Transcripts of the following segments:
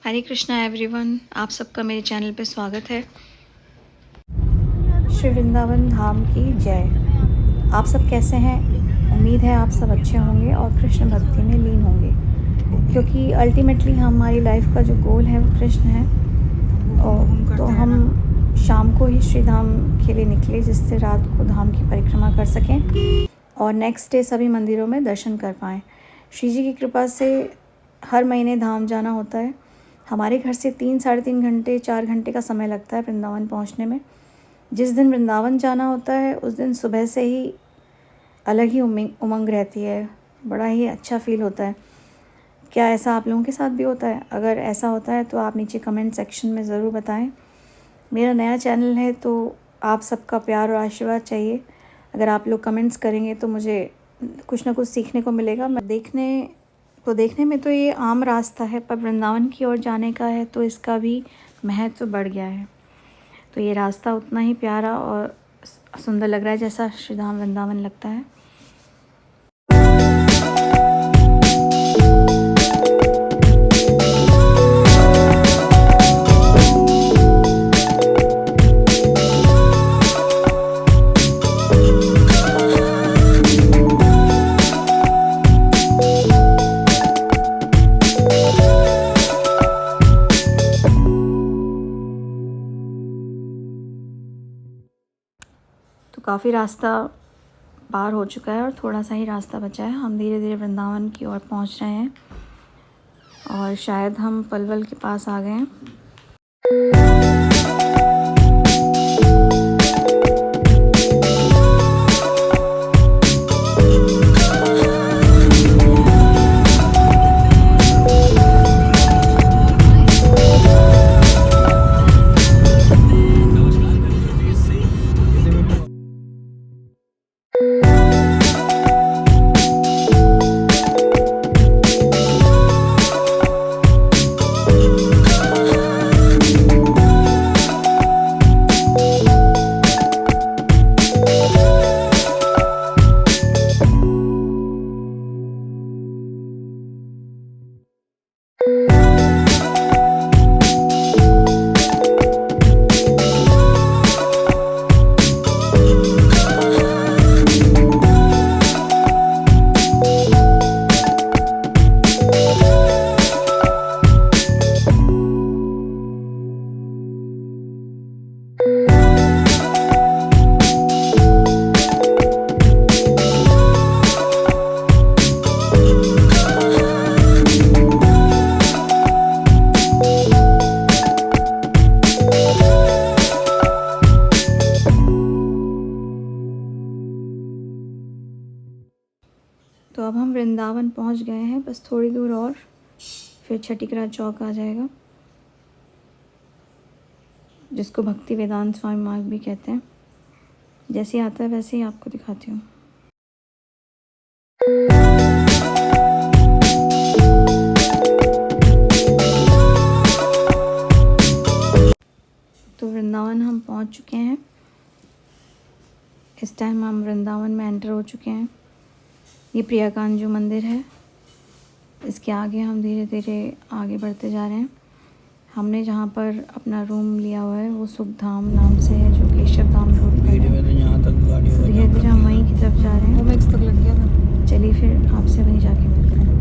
हरे Krishna everyone, आप सबका मेरे चैनल पे स्वागत है। श्री वृंदावन धाम की जय। आप सब कैसे हैं? उम्मीद है आप सब अच्छे होंगे और कृष्ण भक्ति में लीन होंगे, क्योंकि अल्टीमेटली हमारी लाइफ का जो गोल है वो कृष्ण है। और तो हम शाम को ही श्री धाम के लिए निकले, जिससे रात को धाम की परिक्रमा कर सकें और नेक्स्ट डे सभी मंदिरों में दर्शन कर पाएँ। श्री जी की कृपा से हर महीने धाम जाना होता है। हमारे घर से 3-3.5 घंटे 4 घंटे का समय लगता है वृंदावन पहुंचने में। जिस दिन वृंदावन जाना होता है उस दिन सुबह से ही अलग ही उमंग रहती है, बड़ा ही अच्छा फील होता है। क्या ऐसा आप लोगों के साथ भी होता है? अगर ऐसा होता है तो आप नीचे कमेंट सेक्शन में ज़रूर बताएं। मेरा नया चैनल है तो आप सबका प्यार और आशीर्वाद चाहिए। अगर आप लोग कमेंट्स करेंगे तो मुझे कुछ ना कुछ सीखने को मिलेगा। देखने में तो ये आम रास्ता है, पर वृंदावन की ओर जाने का है तो इसका भी महत्व बढ़ गया है। तो ये रास्ता उतना ही प्यारा और सुंदर लग रहा है जैसा श्री धाम वृंदावन लगता है। तो काफ़ी रास्ता पार हो चुका है और थोड़ा सा ही रास्ता बचा है। हम धीरे धीरे वृंदावन की ओर पहुंच रहे हैं और शायद हम पलवल के पास आ गए हैं। तो अब हम वृंदावन पहुंच गए हैं, बस थोड़ी दूर और फिर छठीकरा चौक आ जाएगा, जिसको भक्ति वेदांत स्वामी मार्ग भी कहते हैं। जैसे आता है वैसे ही आपको दिखाती हूँ। तो वृंदावन हम पहुंच चुके हैं। इस टाइम हम वृंदावन में एंटर हो चुके हैं। ये प्रियाकांजू मंदिर है। इसके आगे हम धीरे धीरे आगे बढ़ते जा रहे हैं। हमने जहाँ पर अपना रूम लिया हुआ है वो सुखधाम नाम से है, जो केशव धाम रोड पर है। तो धीरे धीरे हम वहीं की तरफ जा रहे हैं। चलिए फिर आपसे वहीं जाके मिलते हैं।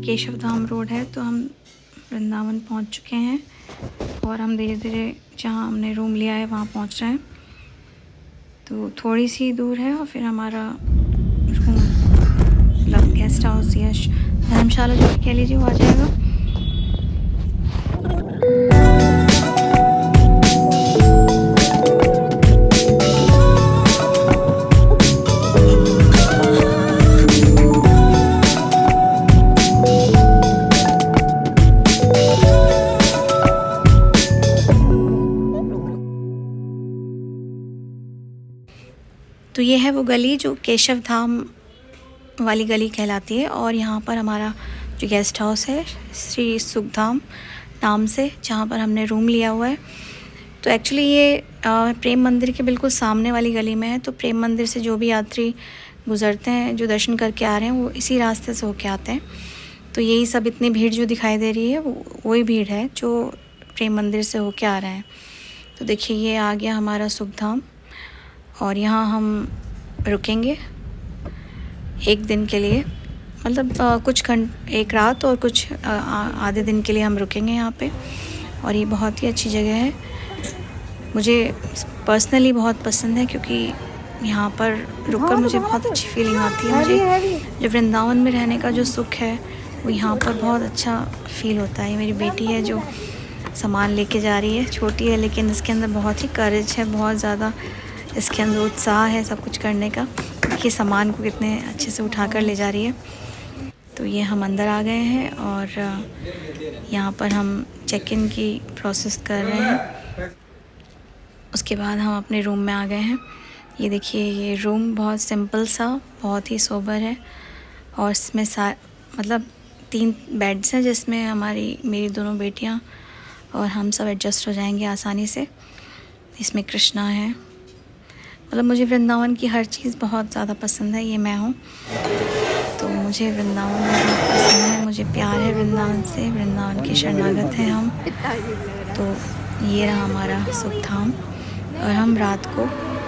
केशव धाम रोड है। तो हम वृंदावन पहुंच चुके हैं और हम धीरे धीरे जहां हमने रूम लिया है वहां पहुंच रहे हैं। तो थोड़ी सी दूर है और फिर हमारा रूम मतलब गेस्ट हाउस या धर्मशाला जो कह लीजिए वो आ जाएगा। तो ये है वो गली जो केशव धाम वाली गली कहलाती है, और यहाँ पर हमारा जो गेस्ट हाउस है श्री सुखधाम नाम से, जहाँ पर हमने रूम लिया हुआ है। तो एक्चुअली ये प्रेम मंदिर के बिल्कुल सामने वाली गली में है। तो प्रेम मंदिर से जो भी यात्री गुज़रते हैं, जो दर्शन करके आ रहे हैं, वो इसी रास्ते से होके आते हैं। तो यही सब इतनी भीड़ जो दिखाई दे रही है वही भीड़ है जो प्रेम मंदिर से होके आ रहे हैं। तो देखिए ये आ गया हमारा सुखधाम, और यहाँ हम रुकेंगे एक दिन के लिए, मतलब कुछ एक रात और कुछ आधे दिन के लिए हम रुकेंगे यहाँ पे। और ये बहुत ही अच्छी जगह है, मुझे पर्सनली बहुत पसंद है, क्योंकि यहाँ पर रुककर मुझे बहुत अच्छी फीलिंग आती है। मुझे जो वृंदावन में रहने का जो सुख है वो यहाँ पर बहुत अच्छा फील होता है। मेरी बेटी है जो सामान लेके जा रही है, छोटी है लेकिन इसके अंदर बहुत ही करेज है, बहुत ज़्यादा इसके अंदर उत्साह है सब कुछ करने का। देखिए सामान को कितने अच्छे से उठा कर ले जा रही है। तो ये हम अंदर आ गए हैं और यहाँ पर हम चेक इन की प्रोसेस कर रहे हैं। उसके बाद हम अपने रूम में आ गए हैं। ये देखिए ये रूम बहुत सिंपल सा, बहुत ही सोबर है, और इसमें मतलब 3 बेड्स हैं जिसमें मेरी दोनों बेटियां और हम सब एडजस्ट हो जाएंगे आसानी से। इसमें कृष्णा है, मतलब मुझे वृंदावन की हर चीज़ बहुत ज़्यादा पसंद है। ये मैं हूँ तो मुझे वृंदावन बहुत पसंद है, मुझे प्यार है वृंदावन से, वृंदावन के शरणागत हैं हम। तो ये रहा हमारा सुखधाम, और हम रात को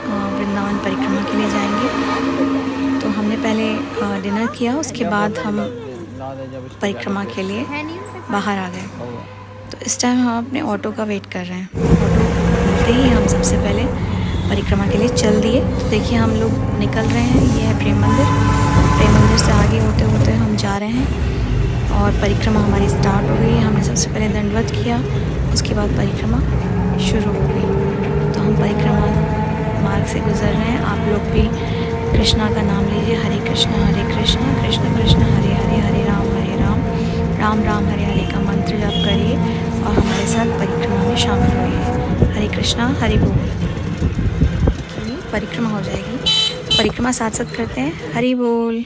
वृंदावन परिक्रमा के लिए जाएंगे। तो हमने पहले डिनर किया, उसके बाद हम परिक्रमा के लिए बाहर आ गए। तो इस टाइम हम अपने ऑटो का वेट कर रहे हैं। ऑटो मिलते ही हम सबसे पहले परिक्रमा के लिए चल दिए। तो देखिए हम लोग निकल रहे हैं, ये है प्रेम मंदिर। प्रेम मंदिर से आगे होते होते हम जा रहे हैं और परिक्रमा हमारी स्टार्ट हो गई। हमने सबसे पहले दंडवत किया, उसके बाद परिक्रमा शुरू हो गई। तो हम परिक्रमा मार्ग से गुजर रहे हैं। आप लोग भी कृष्णा का नाम लीजिए, हरे कृष्णा कृष्ण कृष्ण हरे हरे, हरे राम राम राम हरे हरे का मंत्र जप करिए और हमारे साथ परिक्रमा में शामिल होइए। हरे कृष्णा हरि बोल। परिक्रमा हो जाएगी, परिक्रमा साथ साथ करते हैं, हरि बोल।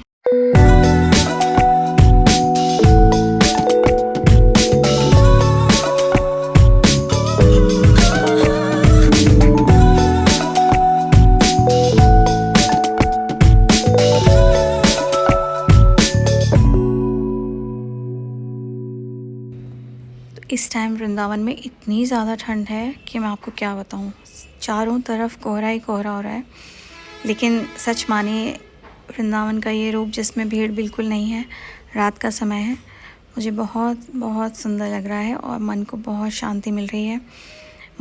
इस टाइम वृंदावन में इतनी ज़्यादा ठंड है कि मैं आपको क्या बताऊं। चारों तरफ कोहरा ही कोहरा हो रहा है, लेकिन सच मानिए वृंदावन का ये रूप जिसमें भीड़ बिल्कुल नहीं है, रात का समय है, मुझे बहुत बहुत सुंदर लग रहा है और मन को बहुत शांति मिल रही है।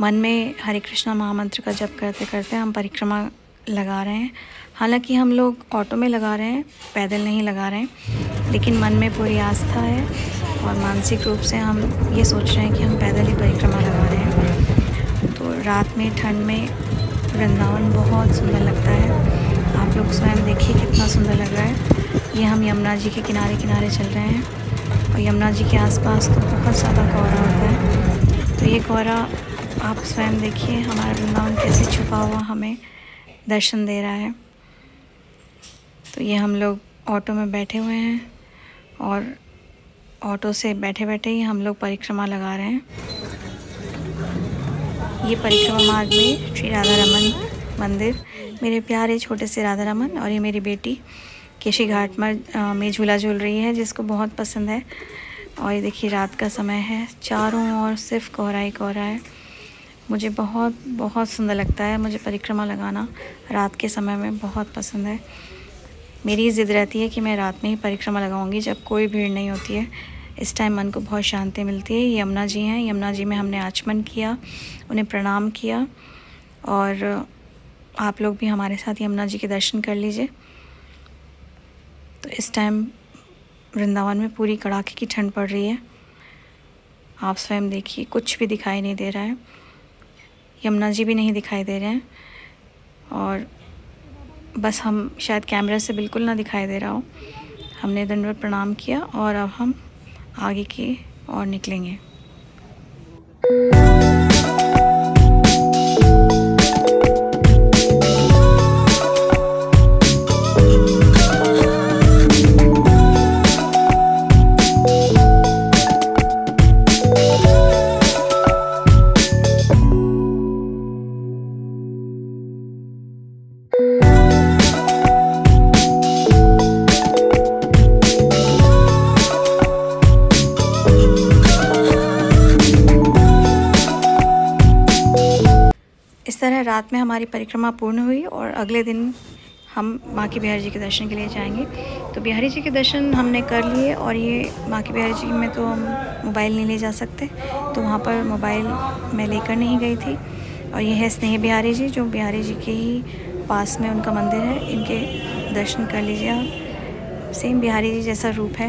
मन में हरे कृष्णा महामंत्र का जप करते करते हम परिक्रमा लगा रहे हैं। हालांकि हम लोग ऑटो में लगा रहे हैं, पैदल नहीं लगा रहे हैं, लेकिन मन में पूरी आस्था है और मानसिक रूप से हम ये सोच रहे हैं कि हम पैदल ही परिक्रमा लगा रहे हैं। तो रात में ठंड में वृंदावन बहुत सुंदर लगता है। आप लोग स्वयं देखिए कितना सुंदर लग रहा है। ये हम यमुना जी के किनारे किनारे चल रहे हैं और यमुना जी के आसपास तो बहुत ज़्यादा कोहरा होता है। तो ये कोहरा आप स्वयं देखिए हमारा वृंदावन कैसे छुपा हुआ हमें दर्शन दे रहा है। तो ये हम लोग ऑटो में बैठे हुए हैं और ऑटो से बैठे बैठे ही हम लोग परिक्रमा लगा रहे हैं। ये परिक्रमा मार्ग में श्री राधा रमन मंदिर, मेरे प्यारे छोटे से राधा रमन, और ये मेरी बेटी केशी घाट में झूला झूल रही है जिसको बहुत पसंद है। और ये देखिए रात का समय है, चारों ओर सिर्फ कोहरा ही कोहरा है। मुझे बहुत बहुत सुंदर लगता है, मुझे परिक्रमा लगाना रात के समय में बहुत पसंद है। मेरी ज़िद रहती है कि मैं रात में ही परिक्रमा लगाऊंगी जब कोई भीड़ नहीं होती है। इस टाइम मन को बहुत शांति मिलती है। यमुना जी हैं, यमुना जी में हमने आचमन किया, उन्हें प्रणाम किया, और आप लोग भी हमारे साथ यमुना जी के दर्शन कर लीजिए। तो इस टाइम वृंदावन में पूरी कड़ाके की ठंड पड़ रही है। आप स्वयं देखिए कुछ भी दिखाई नहीं दे रहा है, यमुना जी भी नहीं दिखाई दे रहे हैं, और बस हम शायद कैमरे से बिल्कुल ना दिखाई दे रहा हो। हमने दंडवत प्रणाम किया और अब हम आगे की ओर निकलेंगे। तरह रात में हमारी परिक्रमा पूर्ण हुई और अगले दिन हम बांके बिहारी जी के दर्शन के लिए जाएंगे। तो बिहारी जी के दर्शन हमने कर लिए और ये बांके बिहारी जी में तो हम मोबाइल नहीं ले जा सकते, तो वहाँ पर मोबाइल मैं लेकर नहीं गई थी। और ये है स्नेह बिहारी जी, जो बिहारी जी के ही पास में उनका मंदिर है। इनके दर्शन कर लीजिए आप, सेम बिहारी जी जैसा रूप है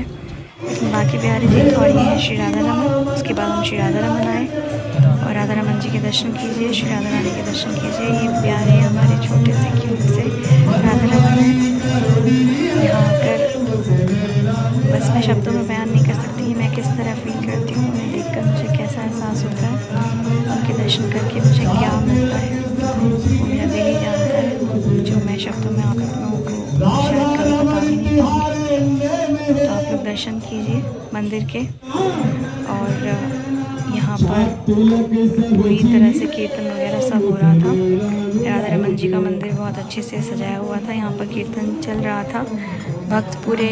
लेकिन बांके बिहारी जी। और ये है श्री राधा रमन। उसके बाद हम श्री राधा रमन आए और राधा रमन जी के दर्शन कीजिए, श्री राधा रानी के दर्शन कीजिए। ये प्यारे हमारे छोटे से क्यूट से राधा रमन है। यहाँ आकर बस मैं शब्दों में बयान नहीं कर सकती कि मैं किस तरह फील करती हूँ, उन्हें देखकर मुझे कैसा एहसास होता है, उनके दर्शन करके मुझे क्या मिलता है वो मेरा दिल ही जानता है, जो मैं शब्दों में आप लोगों को शायद कभी बता भी नहीं पाऊँगी। तो आप लोग दर्शन कीजिए मंदिर के। और यहाँ पर पूरी तरह से कीर्तन वगैरह सब हो रहा था। राधा रमन जी का मंदिर बहुत अच्छे से सजाया हुआ था, यहाँ पर कीर्तन चल रहा था। भक्त पूरे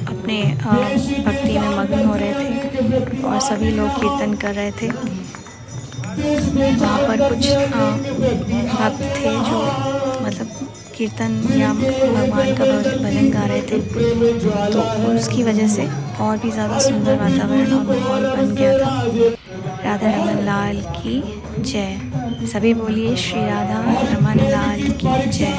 अपने भक्ति में मग्न हो रहे थे और सभी लोग कीर्तन कर रहे थे। वहाँ पर कुछ भक्त थे जो मतलब कीर्तन या भगवान का भजन गा रहे थे, तो उसकी वजह से और भी ज़्यादा सुंदर वातावरण और माहौल बन गया था। राधा रमन लाल की जय। सभी बोलिए श्री राधा रमन लाल की जय।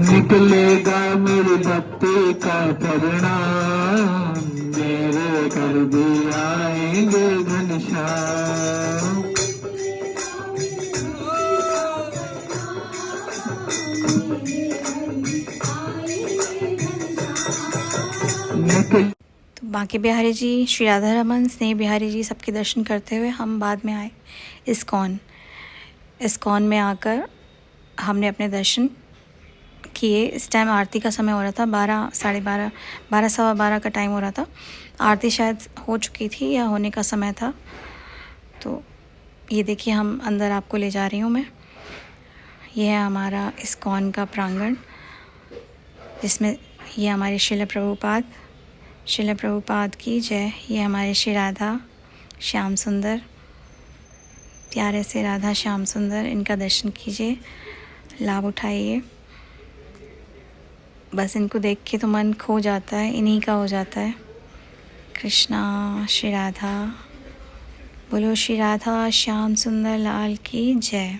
निकलेगा मेरे भक्ति का परिणाम, मेरे कर भी आएंगे घनश्याम। तो बांके बिहारी जी, श्री राधा रमन, स्नेह बिहारी जी सबके दर्शन करते हुए हम बाद में आए इस्कॉन में आकर हमने अपने दर्शन किए। इस टाइम आरती का समय हो रहा था, 12, साढ़े 12, 12, सवा 12 का टाइम हो रहा था। आरती शायद हो चुकी थी या होने का समय था। तो ये देखिए हम अंदर आपको ले जा रही हूँ मैं। ये है हमारा इस्कॉन का प्रांगण, जिसमें ये हमारे शिला प्रभुपाद की जय। ये हमारे श्री राधा श्याम सुंदर, प्यारे से राधा श्याम सुंदर, इनका दर्शन कीजिए, लाभ उठाइए। बस इनको देख के तो मन खो जाता है, इन्हीं का हो जाता है। कृष्णा श्री राधा, बोलो श्री राधा श्याम सुंदर लाल की जय।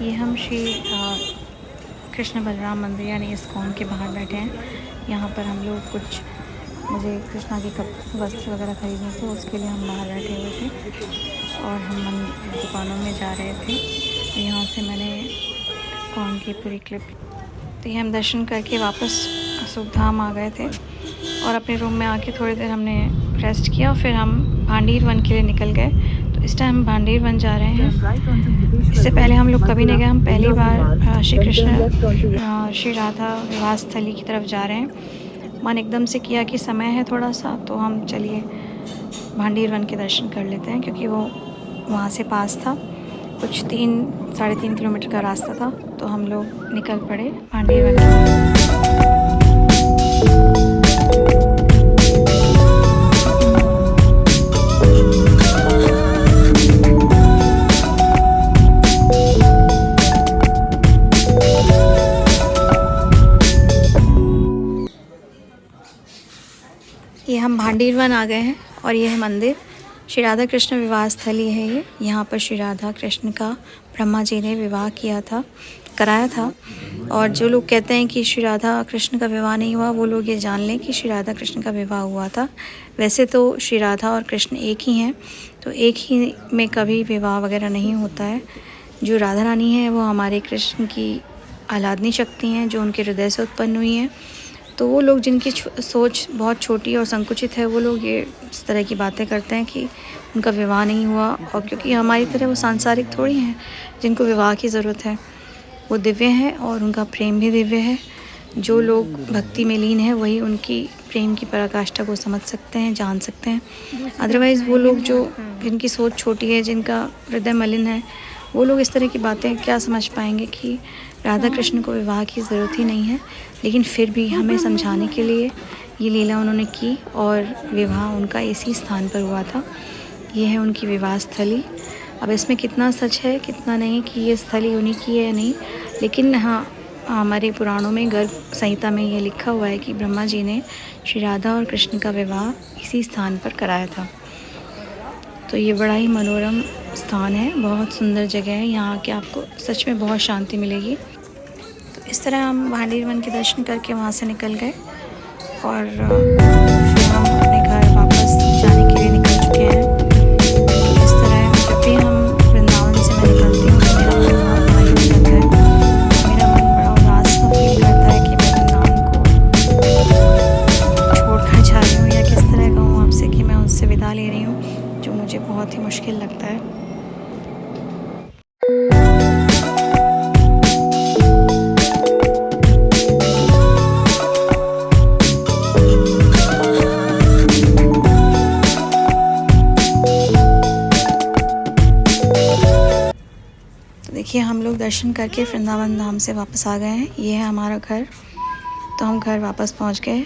ये हम श्री कृष्ण बलराम मंदिर यानी इस्कॉन के बाहर बैठे हैं। यहाँ पर हम लोग कुछ, मुझे कृष्णा के वस्त्र वगैरह खरीदने थे, उसके लिए हम बाहर बैठे हुए थे और हम दुकानों में जा रहे थे। तो यहाँ से मैंने इस्कॉन की पूरी क्लिप। तो ये हम दर्शन करके वापस सुखधाम आ गए थे और अपने रूम में आके थोड़ी देर हमने रेस्ट किया। फिर हम भांडीर वन के लिए निकल गए। तो इस टाइम हम भांडीर वन जा रहे हैं। इससे पहले हम लोग कभी नहीं गए, हम पहली बार श्री कृष्ण श्री राधा विवाह स्थली की तरफ जा रहे हैं। मन एकदम से किया कि समय है थोड़ा सा, तो हम चलिए भांडीर वन के दर्शन कर लेते हैं, क्योंकि वो वहाँ से पास था, कुछ 3-3.5 किलोमीटर का रास्ता था। तो हम लोग निकल पड़े भांडीर वन। ये हम भांडीर वन आ गए हैं और ये है मंदिर, श्री राधा कृष्ण विवाह स्थली है ये। यहाँ पर श्री राधा कृष्ण का ब्रह्मा जी ने विवाह कराया था। और जो लोग कहते हैं कि श्री राधा कृष्ण का विवाह नहीं हुआ, वो लोग ये जान लें कि श्री राधा कृष्ण का विवाह हुआ था। वैसे तो श्री राधा और कृष्ण एक ही हैं, तो एक ही में कभी विवाह वगैरह नहीं होता है। जो राधा रानी है वो हमारे कृष्ण की आह्लादनी शक्ति हैं जो उनके हृदय से उत्पन्न हुई हैं। तो वो लोग जिनकी सोच बहुत छोटी और संकुचित है, वो लोग ये इस तरह की बातें करते हैं कि उनका विवाह नहीं हुआ, और क्योंकि हमारी तरह वो सांसारिक थोड़ी हैं जिनको विवाह की ज़रूरत है। वो दिव्य हैं और उनका प्रेम भी दिव्य है। जो लोग भक्ति में लीन हैं वही उनकी प्रेम की पराकाष्ठा को समझ सकते हैं, जान सकते हैं। अदरवाइज़ वो लोग जो जिनकी सोच छोटी है, जिनका हृदय मलिन है, वो लोग इस तरह की बातें क्या समझ पाएंगे कि राधा कृष्ण को विवाह की ज़रूरत ही नहीं है। लेकिन फिर भी हमें समझाने के लिए ये लीला उन्होंने की, और विवाह उनका इसी स्थान पर हुआ था। ये है उनकी विवाह स्थली। अब इसमें कितना सच है कितना नहीं कि ये स्थली उन्हीं की है या नहीं, लेकिन हाँ, हमारे पुराणों में गर्ग संहिता में ये लिखा हुआ है कि ब्रह्मा जी ने श्री राधा और कृष्ण का विवाह इसी स्थान पर कराया था। तो ये बड़ा ही मनोरम स्थान है, बहुत सुंदर जगह है। यहाँ आके आपको सच में बहुत शांति मिलेगी। तो इस तरह हम भांडीर वन के दर्शन करके वहाँ से निकल गए, और फिर हम अपने घर वापस जाने के लिए निकल चुके हैं। तो इस तरह जब भी हम वृंदावन से मैं निकलती हूँ तो मेरा मन बहुत भारी हो जाता है। मेरा मन बड़ा उदास सा फील करता है कि मैं वृंदावन को छोड़कर जा रही हूँ, या किस तरह कहूँ आपसे कि मैं उससे विदा ले रही हूँ, जो मुझे बहुत ही मुश्किल लगता है। देखिए, हम लोग दर्शन करके वृंदावन धाम से वापस आ गए हैं। ये है हमारा घर। तो हम घर वापस पहुंच गए।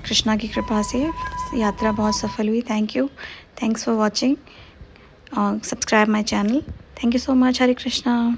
कृष्णा की कृपा से यात्रा बहुत सफल हुई। Thanks for watching. Subscribe my channel. Thank you so much. Hare Krishna.